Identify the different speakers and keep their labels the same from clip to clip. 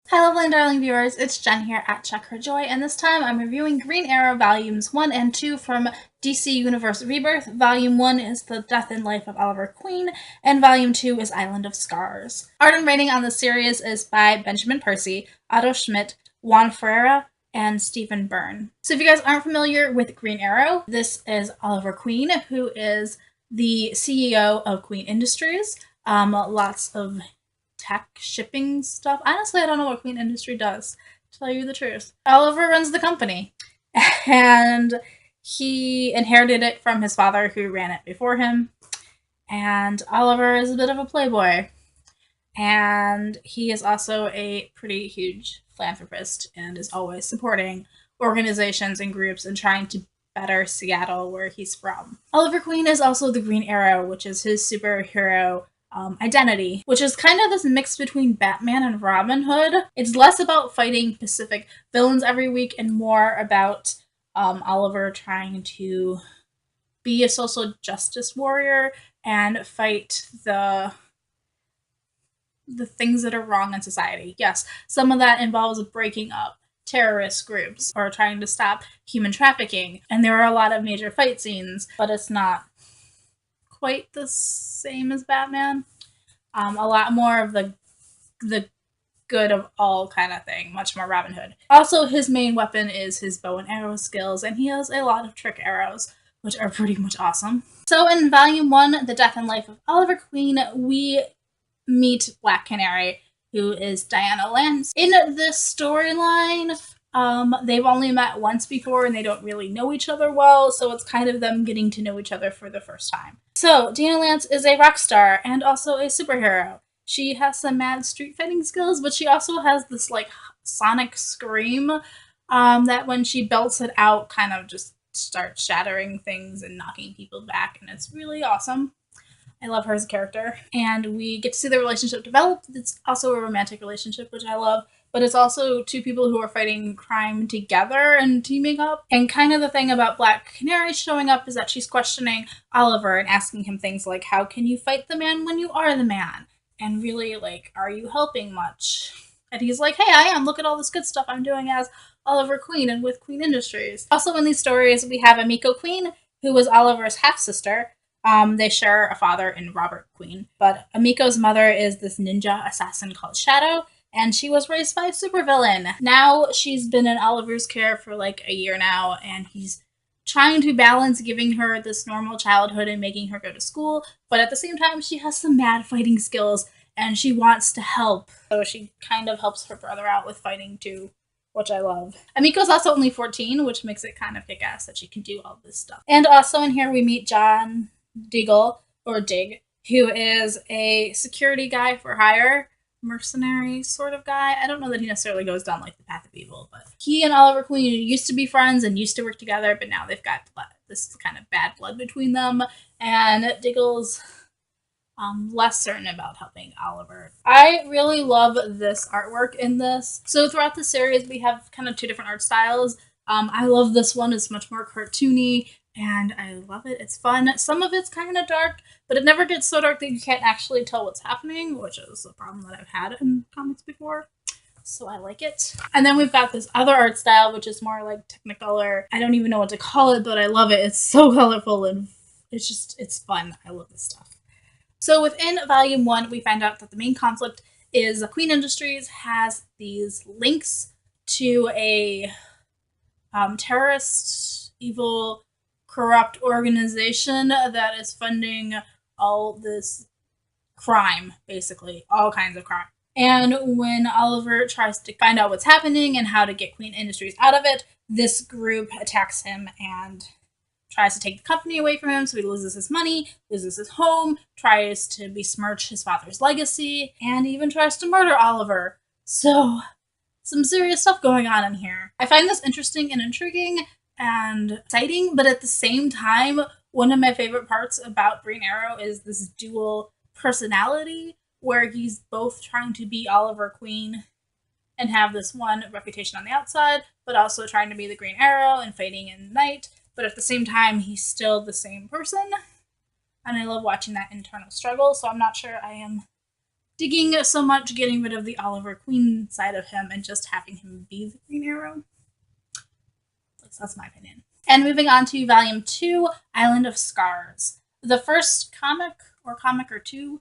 Speaker 1: Hi lovely and darling viewers, it's Jen here at Check Her Joy, and this time I'm reviewing Green Arrow Volumes 1 and 2 from DC Universe Rebirth. Volume 1 is The Death and Life of Oliver Queen, and Volume 2 is Island of Scars. Art and writing on the series is by Benjamin Percy, Otto Schmidt, Juan Ferreyra, and Stephen Byrne. So if you guys aren't familiar with Green Arrow, this is Oliver Queen, who is the CEO of Queen Industries. Lots of tech shipping stuff. Honestly, I don't know what Queen Industry does, to tell you the truth. Oliver runs the company, and he inherited it from his father, who ran it before him. And Oliver is a bit of a playboy, and he is also a pretty huge philanthropist and is always supporting organizations and groups and trying to better Seattle, where he's from. Oliver Queen is also the Green Arrow, which is his superhero identity, which is kind of this mix between Batman and Robin Hood. It's less about fighting Pacific villains every week and more about Oliver trying to be a social justice warrior and fight the things that are wrong in society. Yes, some of that involves breaking up terrorist groups or trying to stop human trafficking, and there are a lot of major fight scenes, but it's not quite the same as Batman. A lot more of the good of all kind of thing, much more Robin Hood. Also, his main weapon is his bow and arrow skills, and he has a lot of trick arrows, which are pretty much awesome. So in Volume 1, The Death and Life of Oliver Queen, we meet Black Canary, who is Diana Lance. In this storyline, they've only met once before and they don't really know each other well, so it's kind of them getting to know each other for the first time. So, Diana Lance is a rock star and also a superhero. She has some mad street fighting skills, but she also has this like sonic scream that when she belts it out kind of just starts shattering things and knocking people back, and it's really awesome. I love her as a character. And we get to see the relationship develop. It's also a romantic relationship, which I love. But it's also two people who are fighting crime together and teaming up. And kind of the thing about Black Canary showing up is that she's questioning Oliver and asking him things like, how can you fight the man when you are the man? And really, like, are you helping much? And he's like, hey, I am. Look at all this good stuff I'm doing as Oliver Queen and with Queen Industries. Also in these stories, we have Emiko Queen, who was Oliver's half-sister. They share a father in Robert Queen, but Emiko's mother is this ninja assassin called Shadow, and she was raised by a supervillain. Now she's been in Oliver's care for like a year now, and he's trying to balance giving her this normal childhood and making her go to school, but at the same time she has some mad fighting skills and she wants to help. So she kind of helps her brother out with fighting too, which I love. Emiko's also only 14, which makes it kind of kick-ass that she can do all this stuff. And also in here we meet John Diggle, or Dig, who is a security guy for hire, mercenary sort of guy. I don't know that he necessarily goes down like the path of evil, but he and Oliver Queen used to be friends and used to work together, but now they've got this kind of bad blood between them, and Diggle's less certain about helping Oliver. I really love this artwork in this. So throughout the series, we have kind of two different art styles. I love this one. It's much more cartoony, and I love it. It's fun. Some of it's kind of dark, but it never gets so dark that you can't actually tell what's happening, which is a problem that I've had in comics before. So I like it. And then we've got this other art style, which is more like Technicolor. I don't even know what to call it, but I love it. It's so colorful and it's fun. I love this stuff. So within Volume 1, we find out that the main conflict is Queen Industries has these links to a terrorist, evil, corrupt organization that is funding all this crime, basically, all kinds of crime. And when Oliver tries to find out what's happening and how to get Queen Industries out of it, this group attacks him and tries to take the company away from him, so he loses his money, loses his home, tries to besmirch his father's legacy, and even tries to murder Oliver. So, some serious stuff going on in here. I find this interesting and intriguing and exciting, but at the same time, one of my favorite parts about Green Arrow is this dual personality where he's both trying to be Oliver Queen and have this one reputation on the outside, but also trying to be the Green Arrow and fighting in the night, but at the same time, he's still the same person, and I love watching that internal struggle, so I'm not sure I am digging so much getting rid of the Oliver Queen side of him and just having him be the Green Arrow. At least that's my opinion. And moving on to Volume 2, Island of Scars. The first comic or two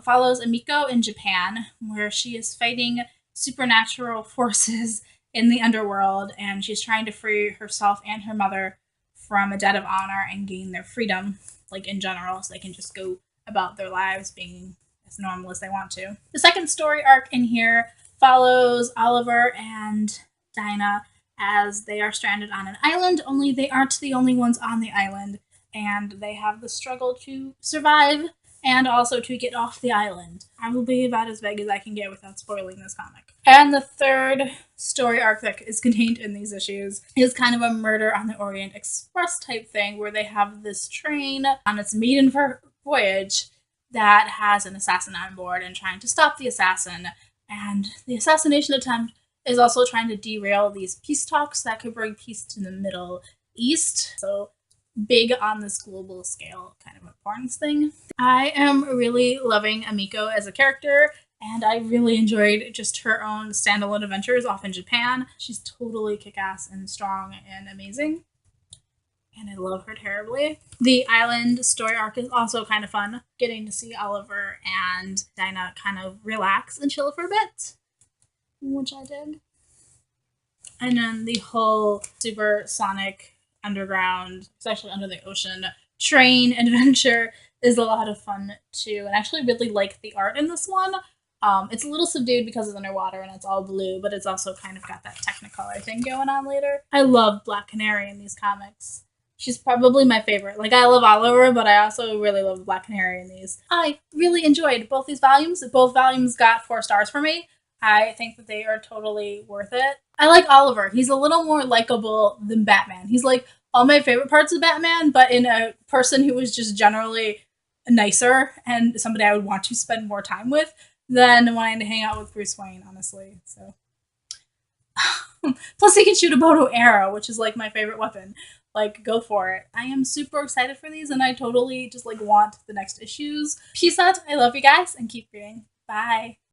Speaker 1: follows Emiko in Japan, where she is fighting supernatural forces in the underworld, and she's trying to free herself and her mother from a debt of honor and gain their freedom, like in general, so they can just go about their lives being as normal as they want to. The second story arc in here follows Oliver and Dinah as they are stranded on an island, only they aren't the only ones on the island, and they have the struggle to survive and also to get off the island. I will be about as vague as I can get without spoiling this comic. And the third story arc that is contained in these issues is kind of a Murder on the Orient Express type thing, where they have this train on its maiden voyage that has an assassin on board and trying to stop the assassin. And the assassination attempt is also trying to derail these peace talks that could bring peace to the Middle East. So big on this global scale kind of importance thing. I am really loving Emiko as a character, and I really enjoyed just her own standalone adventures off in Japan. She's totally kick-ass and strong and amazing, and I love her terribly. The island story arc is also kind of fun, getting to see Oliver and Dinah kind of relax and chill for a bit, which I did. And then the whole supersonic underground, especially under the ocean, train adventure is a lot of fun too. And I actually really like the art in this one. It's a little subdued because it's underwater and it's all blue, but it's also kind of got that Technicolor thing going on later. I love Black Canary in these comics. She's probably my favorite. Like, I love Oliver, but I also really love Black Canary in these. I really enjoyed both these volumes. Both volumes got 4 stars for me. I think that they are totally worth it. I like Oliver. He's a little more likable than Batman. He's like all my favorite parts of Batman, but in a person who is just generally nicer and somebody I would want to spend more time with than wanting to hang out with Bruce Wayne, honestly. So, plus he can shoot a bow arrow, which is like my favorite weapon. Like, go for it. I am super excited for these, and I totally just like want the next issues. Peace out. I love you guys, and keep reading. Bye.